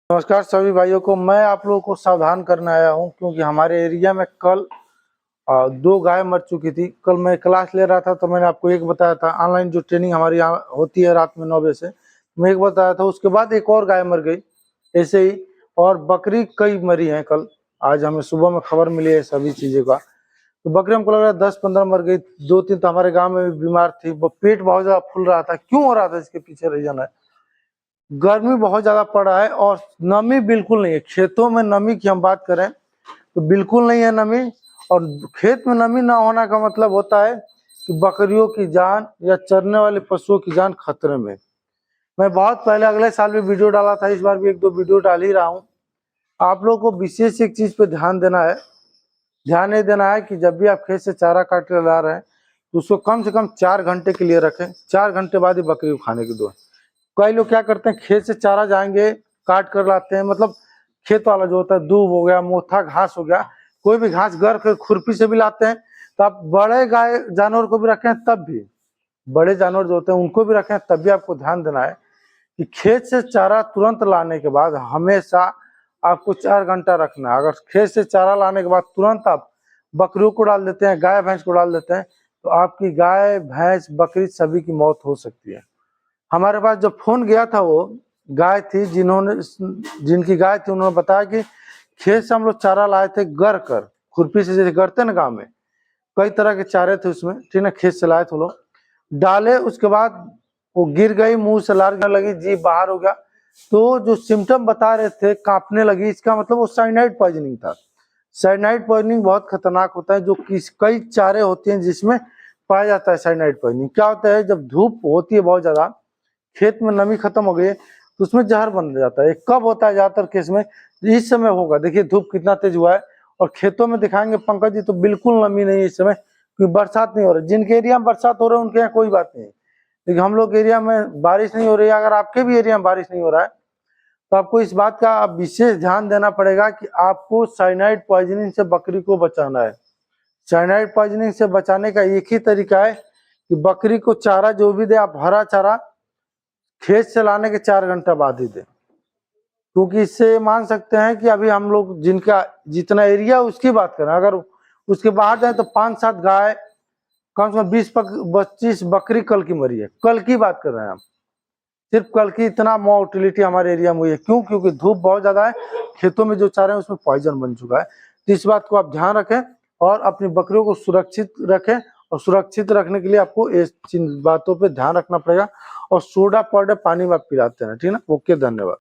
नमस्कार सभी भाइयों को। मैं आप लोगों को सावधान करने आया हूं क्योंकि हमारे एरिया में कल 2 गाय मर चुकी थी। कल मैं क्लास ले रहा था तो मैंने आपको एक बताया था, ऑनलाइन जो ट्रेनिंग हमारी यहाँ होती है रात में 9 बजे से, मैं एक बताया था। उसके बाद एक और गाय मर गई ऐसे ही, और बकरी कई मरी हैं कल। आज हमें सुबह में खबर मिली है सभी चीज़ों का। तो बकरी हमको लग रहा है 10-15 मर गई। 2-3 तो हमारे गाँव में भी बीमार थी। पेट बहुत ज़्यादा फूल रहा था। क्यों हो रहा था इसके पीछे रीजन है, गर्मी बहुत ज्यादा पड़ रहा है और नमी बिल्कुल नहीं है। खेतों में नमी की हम बात करें तो बिल्कुल नहीं है नमी। और खेत में नमी ना होना का मतलब होता है कि बकरियों की जान या चरने वाले पशुओं की जान खतरे में। मैं बहुत पहले अगले साल भी वीडियो डाला था, इस बार भी 1-2 वीडियो डाल ही रहा हूँ। आप लोगों को विशेष एक चीज पे ध्यान देना है। ध्यान ये देना है कि जब भी आप खेत से चारा काट कर ला रहे हैं तो उसको कम से कम 4 घंटे के लिए रखें। 4 घंटे बाद ही बकरी को खाने की दो। कई लोग क्या करते हैं, खेत से चारा जाएंगे काट कर लाते हैं, मतलब खेत वाला जो होता है, दूब हो गया, मोथा घास हो गया, कोई भी घास घर के खुरपी से भी लाते हैं। तो आप बड़े गाय जानवर को भी रखें, तब भी बड़े जानवर जो होते हैं उनको भी रखें, तब भी आपको ध्यान देना है कि खेत से चारा तुरंत लाने के बाद हमेशा आपको 4 घंटा रखना है। अगर खेत से चारा लाने के बाद तुरंत आप बकरियों को डाल देते हैं, गाय भैंस को डाल देते हैं, तो आपकी गाय भैंस बकरी सभी की मौत हो सकती है। हमारे पास जब फोन गया था, वो गाय थी जिनकी गाय थी, उन्होंने बताया कि खेत से हम लोग चारा लाए थे गर कर, खुरपी से जैसे गरते ना गाँव में, कई तरह के चारे थे उसमें, ठीक ना। खेत से लाए थे लोग, डाले, उसके बाद वो गिर गई, मुंह से लार गिरने लगी, जीभ बाहर हो गया। तो जो सिम्टम बता रहे थे, कांपने लगी, इसका मतलब वो साइनाइड पॉइजनिंग था। साइनाइड पॉइजनिंग बहुत खतरनाक होता है, जो कई चारे होते हैं जिसमें पाया जाता है साइनाइड पॉइजनिंग। क्या होता है, जब धूप होती है बहुत ज्यादा, खेत में नमी खत्म हो गई है, तो उसमें जहर बन जाता है। कब होता है ज्यादातर केस में, इस समय होगा। देखिए धूप कितना तेज हुआ है, और खेतों में दिखाएंगे पंकज जी तो बिल्कुल नमी नहीं है इस समय, क्योंकि बरसात नहीं हो रही। जिनके एरिया में बरसात हो रहा है उनके यहाँ कोई बात नहीं, लेकिन हम लोग एरिया में बारिश नहीं हो रही है। अगर आपके भी एरिया में बारिश नहीं हो रहा है तो आपको इस बात का विशेष ध्यान देना पड़ेगा कि आपको साइनाइड पॉइजनिंग से बकरी को बचाना है। साइनाइड पॉइजनिंग से बचाने का एक ही तरीका है कि बकरी को चारा जो भी दे, आप हरा चारा खेत से लाने के 4 घंटा बाद ही दे। क्योंकि इससे मान सकते हैं कि अभी हम लोग जिनका जितना एरिया उसकी बात करें, अगर उसके बाहर जाए तो 5-7 गाय, कम से कम 20-25 बकरी कल की मरी है। कल की बात कर रहे हैं हम, सिर्फ कल की इतना मोर्टिलिटी हमारे एरिया में हुई है। क्यों? क्योंकि धूप बहुत ज्यादा है, खेतों में जो चारे हैं उसमें पॉइजन बन चुका है। तो इस बात को आप ध्यान रखें और अपनी बकरियों को सुरक्षित रखें। और सुरक्षित रखने के लिए आपको इस बातों पे ध्यान रखना पड़ेगा। और सोडा पाउडर पानी में आप पिलाते हैं, ठीक है ना। ओके, धन्यवाद।